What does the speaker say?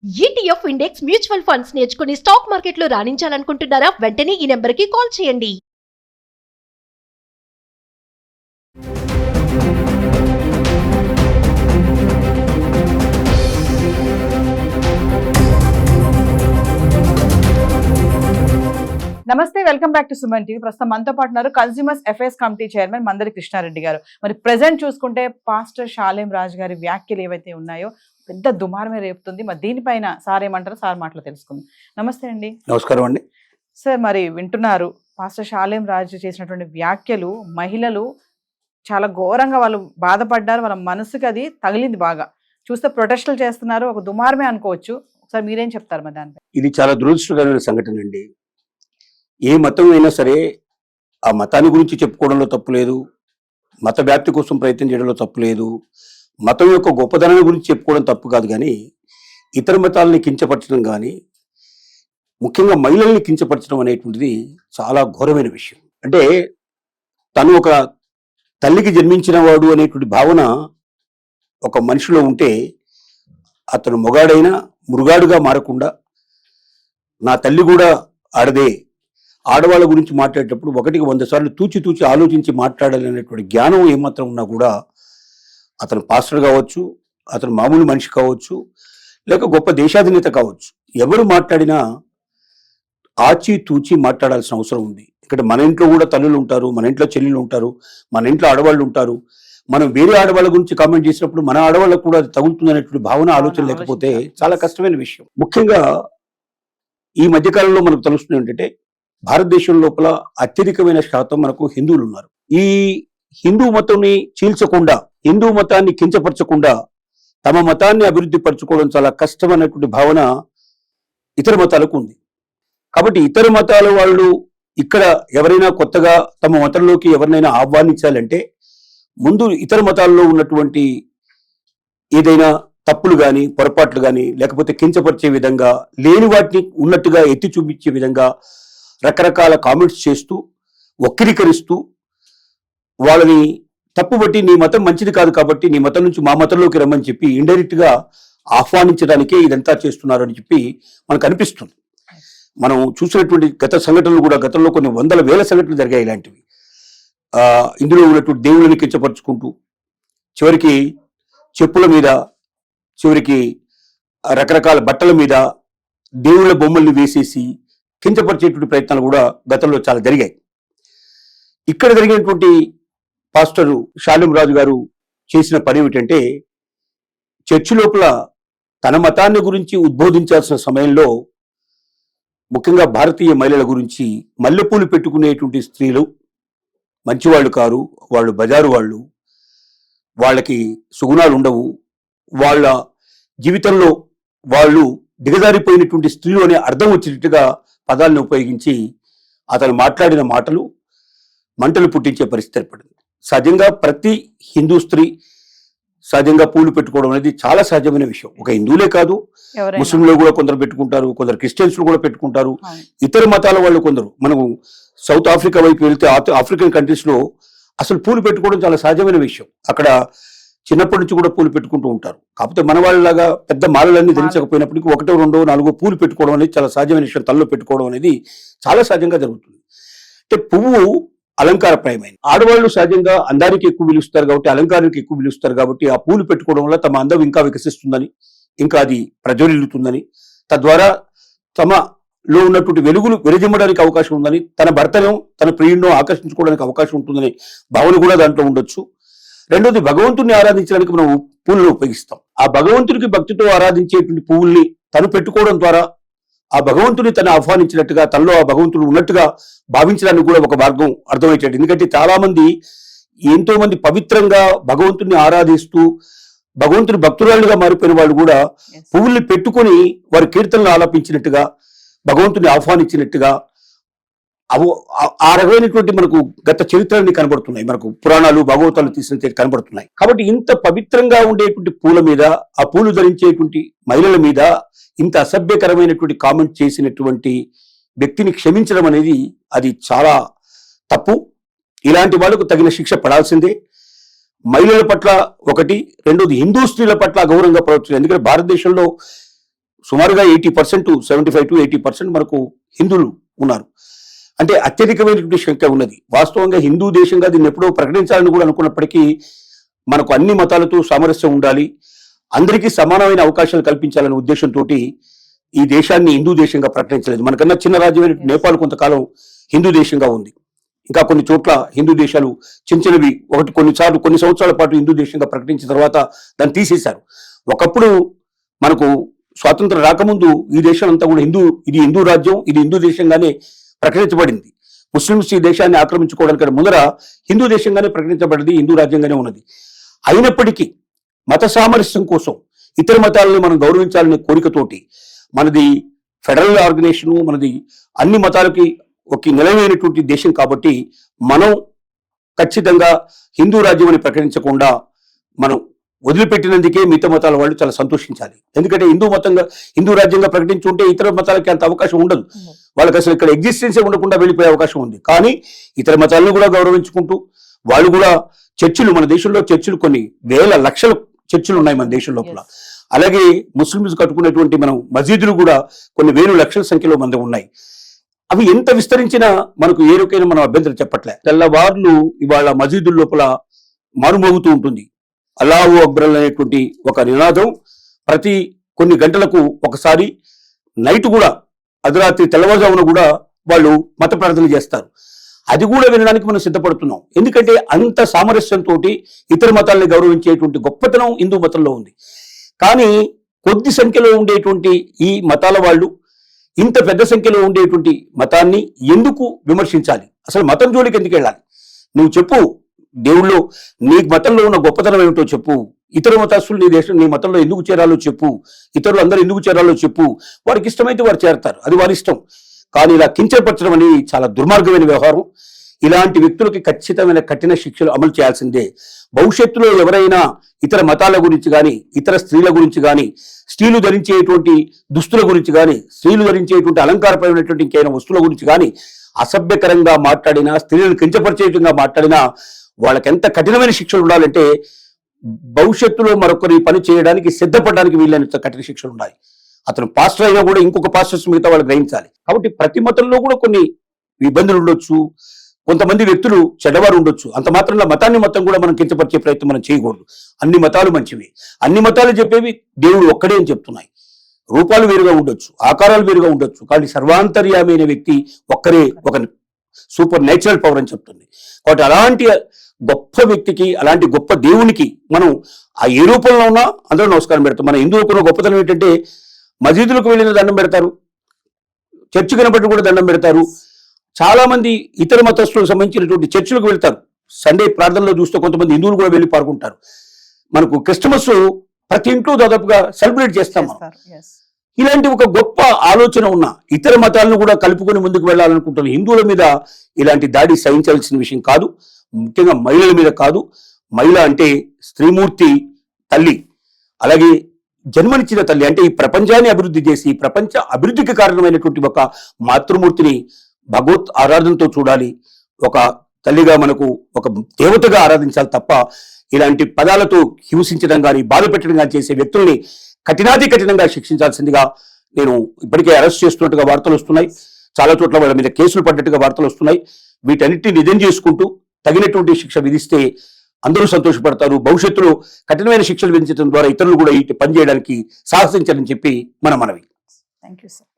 ETF index mutual funds నేర్చుకుని stock మార్కెట్లో రాణించాలనుకుంటున్నారా? వెంటనే ఈ నెంబర్కి కాల్ చేయండి. నమస్తే, welcome back to Suman TV. ప్రస్తుతం మనతో పాటు ఉన్నారు consumers affairs committee chairman Mandari Krishna Reddy గారు. మరి ప్రెసెంట్ చూసుకుంటే పాస్టర్ షాలేం రాజు గారి వ్యాఖ్యలు ఏవైతే ఉన్నాయో పెద్ద దుమారమే రేపుతుంది. మరి దీనిపైన సార్ ఏమంటారో సార్ మాటలు తెలుసుకుందాం. నమస్తే అండి. నమస్కారం అండి. సార్, మరి వింటున్నారు పాస్టర్ షాలేం రాజు చేసినటువంటి వ్యాఖ్యలు మహిళలు చాలా ఘోరంగా వాళ్ళు బాధపడ్డారు. వాళ్ళ మనసుకి అది తగిలింది బాగా. చూస్తే ప్రొటెస్టులు చేస్తున్నారు, ఒక దుమారమే అనుకోవచ్చు. ఒకసారి మీరేం చెప్తారు మరి దానిపై? ఇది చాలా దురదృష్టకరమైన సంఘటన అండి. ఏ మతం అయినా సరే ఆ మతాన్ని గురించి చెప్పుకోవడంలో తప్పు లేదు, మత వ్యాప్తి కోసం ప్రయత్నం చేయడంలో తప్పు లేదు, మతం యొక్క గొప్పదనాన్ని గురించి చెప్పుకోవడం తప్పు కాదు. కానీ ఇతర మతాలని కించపరచడం కానీ ముఖ్యంగా మహిళల్ని కించపరచడం అనేటువంటిది చాలా ఘోరమైన విషయం. అంటే తను ఒక తల్లికి జన్మించిన వాడు అనేటువంటి భావన ఒక మనిషిలో ఉంటే అతను మొగాడైనా మృగాడుగా మారకుండా నా తల్లి కూడా ఆడదే, ఆడవాళ్ళ గురించి మాట్లాడేటప్పుడు 100 సార్లు తూచి ఆలోచించి మాట్లాడాలనేటువంటి జ్ఞానం ఏమాత్రం ఉన్నా కూడా అతను పాస్టర్ కావచ్చు, అతను మామూలు మనిషి కావచ్చు, లేక గొప్ప దేశాధినేత కావచ్చు, ఎవరు మాట్లాడినా ఆచి తూచి మాట్లాడాల్సిన అవసరం ఉంది. ఇక్కడ మన ఇంట్లో కూడా తల్లులు ఉంటారు, మన ఇంట్లో చెల్లెలు ఉంటారు, మన ఇంట్లో ఆడవాళ్ళు ఉంటారు. మనం వేరే ఆడవాళ్ళ గురించి కామెంట్ చేసినప్పుడు మన ఆడవాళ్ళకు కూడా అది తగులుతుంది అనేటువంటి భావన ఆలోచన లేకపోతే చాలా కష్టమైన విషయం. ముఖ్యంగా ఈ మధ్యకాలంలో మనకు తెలుస్తుంది ఏంటంటే భారతదేశం లోపల అత్యధికమైన శాతం మనకు హిందువులు ఉన్నారు. ఈ హిందూ మతాన్ని చీల్చకుండా, హిందూ మతాన్ని కించపరచకుండా తమ మతాన్ని అభివృద్ధి పరచుకోవడం చాలా కష్టం అనేటువంటి భావన ఇతర మతాలకు ఉంది. కాబట్టి ఇతర మతాల వాళ్ళు ఇక్కడ ఎవరైనా కొత్తగా తమ మతంలోకి ఎవరినైనా ఆహ్వానించాలంటే ముందు ఇతర మతాల్లో ఉన్నటువంటి ఏదైనా తప్పులు కానీ పొరపాట్లు కానీ లేకపోతే కించపరిచే విధంగా లేని వాటిని ఉన్నట్టుగా ఎత్తి చూపించే విధంగా రకరకాల కామెంట్స్ చేస్తూ వక్రీకరిస్తూ వాళ్ళని తప్పుబట్టి నీ మతం మంచిది కాదు కాబట్టి నీ మతం నుంచి మా మతంలోకి రమ్మని చెప్పి ఇండైరెక్ట్ గా ఆహ్వానించడానికే ఇదంతా చేస్తున్నారు అని చెప్పి మనకు అనిపిస్తుంది. మనం చూసినటువంటి గత సంఘటనలు కూడా గతంలో కొన్ని 100,000 సంఘటనలు జరిగాయి ఇలాంటివి. ఇందులో ఉన్నటువంటి దేవుళ్ళని కించపరుచుకుంటూ చివరికి చెప్పుల మీద, చివరికి రకరకాల బట్టల మీద దేవుళ్ళ బొమ్మల్ని వేసేసి కించపరిచేటువంటి ప్రయత్నాలు కూడా గతంలో చాలా జరిగాయి. ఇక్కడ జరిగినటువంటి పాస్టర్ షాలేం రాజు గారు చేసిన పని ఏమిటంటే చర్చి లోపల తన మతాన్ని గురించి ఉద్బోధించాల్సిన సమయంలో ముఖ్యంగా భారతీయ మహిళల గురించి మల్లెపూలు పెట్టుకునేటువంటి స్త్రీలు మంచివాళ్ళు కారు, వాళ్ళు బజారు వాళ్ళు, వాళ్ళకి సుగుణాలు ఉండవు, వాళ్ళ జీవితంలో వాళ్ళు దిగజారిపోయినటువంటి స్త్రీలు అనే అర్థం వచ్చేటట్టుగా పదాలను ఉపయోగించి అతను మాట్లాడిన మాటలు మంటలు పుట్టించే పరిస్థితి ఏర్పడింది. సహజంగా ప్రతి హిందూ స్త్రీ సహజంగా పూలు పెట్టుకోవడం అనేది చాలా సహజమైన విషయం. ఒక హిందువులే కాదు, ముస్లింలు కూడా కొందరు పెట్టుకుంటారు, కొందరు క్రిస్టియన్స్ కూడా పెట్టుకుంటారు, ఇతర మతాల వాళ్ళు కొందరు. మనం సౌత్ ఆఫ్రికా వైపు వెళ్తే ఆఫ్రికన్ కంట్రీస్ లో అసలు పూలు పెట్టుకోవడం చాలా సహజమైన విషయం. అక్కడ చిన్నప్పటి నుంచి కూడా పూలు పెట్టుకుంటూ ఉంటారు. కాకపోతే మన వాళ్ళలాగా పెద్ద మాలలన్నీ ధరించకపోయినప్పటికీ 1, 2, 4 పూలు పెట్టుకోవడం అనేది చాలా సహజమైన విషయం. తలలో పెట్టుకోవడం అనేది చాలా సహజంగా జరుగుతుంది. అంటే పువ్వు అలంకారప్రాయమైంది. ఆడవాళ్ళు సహజంగా అందానికి ఎక్కువ విలుస్తారు కాబట్టి, అలంకారానికి ఎక్కువ విలుస్తారు కాబట్టి ఆ పూలు పెట్టుకోవడం వల్ల తమ అందం ఇంకా వికసిస్తుందని, ఇంకా అది ప్రజ్వలిల్లుతుందని, తద్వారా తమలో ఉన్నటువంటి వెలుగులు విరజిమ్మడానికి అవకాశం ఉందని, తన భర్తను తన ప్రియుడినో ఆకర్షించుకోవడానికి అవకాశం ఉంటుందనే భావన కూడా దాంట్లో ఉండొచ్చు. రెండోది, భగవంతుడిని ఆరాధించడానికి మనం పూలను ఉపయోగిస్తాం. ఆ భగవంతుడికి భక్తితో ఆరాధించేటువంటి పువ్వుల్ని తను పెట్టుకోవడం ద్వారా ఆ భగవంతుని తను ఆహ్వానించినట్టుగా, తనలో ఆ భగవంతుడు ఉన్నట్టుగా భావించడానికి కూడా ఒక మార్గం అర్థమయ్యేటట్టు. ఎందుకంటే చాలా మంది, ఎంతో మంది పవిత్రంగా భగవంతుని ఆరాధిస్తూ భగవంతుని భక్తురాలుగా మారిపోయిన వాళ్ళు కూడా పువ్వుల్ని పెట్టుకొని వారి కీర్తనలు ఆలపించినట్టుగా, భగవంతుని ఆహ్వానించినట్టుగా ఆ రకమైనటువంటి మనకు గత చరిత్రలన్నీ కనబడుతున్నాయి. మనకు పురాణాలు భాగవతాలు తీసిన కనబడుతున్నాయి. కాబట్టి ఇంత పవిత్రంగా ఉండేటువంటి పూల మీద, ఆ పూలు ధరించేటువంటి మహిళల మీద ఇంత అసభ్యకరమైనటువంటి కామెంట్ చేసినటువంటి వ్యక్తిని క్షమించడం అనేది అది చాలా తప్పు. ఇలాంటి వాళ్ళకు తగిన శిక్ష పడాల్సిందే. మహిళల పట్ల ఒకటి, రెండోది హిందూ స్త్రీల పట్ల అగౌరవంగా ప్రవర్తించారు. ఎందుకంటే భారతదేశంలో సుమారుగా 80%, 75 to 80% మనకు హిందువులు ఉన్నారు. అంటే అత్యధికమైనటువంటి సంఖ్య ఉన్నది. వాస్తవంగా హిందూ దేశంగా దీన్ని ఎప్పుడో ప్రకటించాలని కూడా అనుకున్నప్పటికీ మనకు అన్ని మతాలతో సామరస్యం ఉండాలి, అందరికీ సమానమైన అవకాశాలు కల్పించాలనే ఉద్దేశంతో ఈ దేశాన్ని హిందూ దేశంగా ప్రకటించలేదు. మనకన్నా చిన్న రాజ్యమైన నేపాల్ కొంతకాలం హిందూ దేశంగా ఉంది. ఇంకా కొన్ని చోట్ల హిందూ దేశాలు చిన్న చిన్నవి కొన్ని సంవత్సరాల పాటు హిందూ దేశంగా ప్రకటించిన తర్వాత దాన్ని తీసేశారు. ఒకప్పుడు మనకు స్వాతంత్రం రాకముందు ఈ దేశం అంతా కూడా ఇది హిందూ రాజ్యం, ఇది హిందూ దేశంగానే ప్రకటించబడింది. ముస్లింస్ ఈ దేశాన్ని ఆక్రమించుకోవడానికి ముందర హిందూ దేశంగానే ప్రకటించబడింది, హిందూ రాజ్యంగానే ఉన్నది. అయినప్పటికీ మత సామరస్యం కోసం ఇతర మతాలను మనం గౌరవించాలనే కోరికతోటి మనది ఫెడరల్ ఆర్గనైజేషన్, మనది అన్ని మతాలకి ఒక నిలవైనటువంటి దేశం కాబట్టి మనం ఖచ్చితంగా హిందూ రాజ్యం అని ప్రకటించకుండా మనం వదిలిపెట్టినందుకే మిగతా మతాల వాళ్ళు చాలా సంతోషించాలి. ఎందుకంటే హిందూ రాజ్యంగా ప్రకటించుంటే ఇతర మతాలకి అంత అవకాశం ఉండదు, వాళ్ళకి అసలు ఇక్కడ ఎగ్జిస్టెన్సే ఉండకుండా వెళ్ళిపోయే అవకాశం ఉంది. కానీ ఇతర మతాలను కూడా గౌరవించుకుంటూ వాళ్ళు కూడా మన దేశంలో చర్చిలు కొన్ని వేల లక్షల చర్చిలు ఉన్నాయి మన దేశం లోపల. అలాగే ముస్లింస్ కట్టుకునేటువంటి మనం మసీదులు కూడా కొన్ని వేలు లక్షల సంఖ్యలో మంది ఉన్నాయి. అవి ఎంత విస్తరించినా మనకు ఏ రకమైన మనం అభ్యంతరం చెప్పట్లే. తెల్లవార్లు ఇవాళ మసీదుల లోపల మారుమోగుతూ ఉంటుంది. అల్లాహు అక్బర్ అనేటువంటి ఒక నినాదం ప్రతి కొన్ని గంటలకు ఒకసారి, నైట్ కూడా అర్ధరాత్రి తెల్లవారుజామున కూడా వాళ్ళు మత ప్రార్థన చేస్తారు. అది కూడా వినడానికి మనం సిద్ధపడుతున్నాం. ఎందుకంటే అంత సామరస్యంతో ఇతర మతాలని గౌరవించేటువంటి గొప్పతనం హిందూ మతంలో ఉంది. కానీ కొద్ది సంఖ్యలో ఉండేటువంటి ఈ మతాల వాళ్ళు ఇంత పెద్ద సంఖ్యలో ఉండేటువంటి మతాన్ని ఎందుకు విమర్శించాలి? అసలు మతం జోలికి ఎందుకు వెళ్ళాలి? నువ్వు చెప్పు, దేవుళ్ళు నీ మతంలో ఉన్న గొప్పతనం ఏమిటో చెప్పు. ఇతర మతస్థులు నీ మతంలో ఎందుకు చేరాలో చెప్పు. ఇతరులు అందరూ ఎందుకు చేరాలో చెప్పు. వారికి ఇష్టమైతే వారు చేరతారు, అది వారి ఇష్టం. కానీ ఇలా కించపరచడం అనేది చాలా దుర్మార్గమైన వ్యవహారం. ఇలాంటి వ్యక్తులకి ఖచ్చితమైన కఠిన శిక్షలు అమలు చేయాల్సిందే. భవిష్యత్తులో ఎవరైనా ఇతర మతాల గురించి కానీ, ఇతర స్త్రీల గురించి కానీ, స్త్రీలు ధరించేటువంటి దుస్తుల గురించి కానీ, స్త్రీలు ధరించేటువంటి అలంకారపరమైనటువంటి ఇంకైనా వస్తువుల గురించి కానీ అసభ్యకరంగా మాట్లాడినా, స్త్రీలను కించపరిచేటంగా మాట్లాడినా వాళ్ళకి ఎంత కఠినమైన శిక్షలు ఉండాలంటే భవిష్యత్తులో మరొకరి పని చేయడానికి సిద్ధపడడానికి వీళ్ళైనంత కఠిన శిక్షలు ఉండాలి. అతను పాస్టర్ అయినా కూడా ఇంకొక పాస్టర్స్ మిగతా వాళ్ళు గ్రహించాలి. కాబట్టి ప్రతి మతంలో కూడా కొన్ని ఇబ్బందులు ఉండొచ్చు, కొంతమంది వ్యక్తులు చెడ్డవారు ఉండొచ్చు. అంత మాత్రంలో మతాన్ని మొత్తం కూడా మనం కించపరిచే ప్రయత్నం మనం చేయకూడదు. అన్ని మతాలు మంచివి, అన్ని మతాలు చెప్పేవి దేవుడు ఒక్కడే అని చెప్తున్నాయి. రూపాలు వేరుగా ఉండొచ్చు, ఆకారాలు వేరుగా ఉండొచ్చు, కానీ సర్వాంతర్యామైన వ్యక్తి ఒక్కరే, ఒక సూపర్ నేచురల్ పవర్ అని చెప్తుంది. కాబట్టి అలాంటి గొప్ప వ్యక్తికి, అలాంటి గొప్ప దేవునికి మనం ఆ ఏ రూపంలో ఉన్నా అందరూ నమస్కారం పెడతాం. మన హిందువులకు గొప్పతనం ఏంటంటే మసీదులకు వెళ్ళిన దండం పెడతారు, చర్చి కనబట్టి కూడా దండం పెడతారు. చాలా మంది ఇతర మతస్థులకు సంబంధించినటువంటి చర్చిలకు వెళ్తారు. సండే ప్రార్థనలో చూస్తే కొంతమంది హిందువులు కూడా వెళ్ళి పాల్గొంటారు. మనకు క్రిస్టమస్ ప్రతి ఇంట్లో దాదాపుగా సెలబ్రేట్ చేస్తాం మనం. ఇలాంటి ఒక గొప్ప ఆలోచన ఉన్న ఇతర మతాలను కూడా కలుపుకొని ముందుకు వెళ్ళాలనుకుంటున్న హిందువుల మీద ఇలాంటి దాడి సహించాల్సిన విషయం కాదు. ముఖ్యంగా మహిళల మీద కాదు. మహిళ అంటే స్త్రీమూర్తి తల్లి, అలాగే జన్మనిచ్చిన తల్లి. అంటే ఈ ప్రపంచాన్ని అభివృద్ధి చేసి ప్రపంచ అభివృద్ధికి కారణమైనటువంటి ఒక మాతృమూర్తిని భగవత్ ఆరాధనతో చూడాలి. ఒక తల్లిగా మనకు ఒక దేవతగా ఆరాధించాలి తప్ప ఇలాంటి పదాలతో హింసించడం కానీ, బాధ పెట్టడం కానీ చేసే వ్యక్తుల్ని కఠినాతి కఠినంగా శిక్షించాల్సిందిగా నేను ఇప్పటికే అరెస్ట్ చేస్తున్నట్టుగా వార్తలు వస్తున్నాయి. చాలా చోట్ల వాళ్ళ మీద కేసులు పడ్డట్టుగా వార్తలు వస్తున్నాయి. వీటన్నిటిని నిజం చేసుకుంటూ తగినటువంటి శిక్ష విధిస్తే అందరూ సంతోషపడతారు. భవిష్యత్తులో కఠినమైన శిక్షలు విధించడం ద్వారా ఇతరులు కూడా ఈ పని చేయడానికి సాహసించాలని చెప్పి మన మనవి. Thank you sir.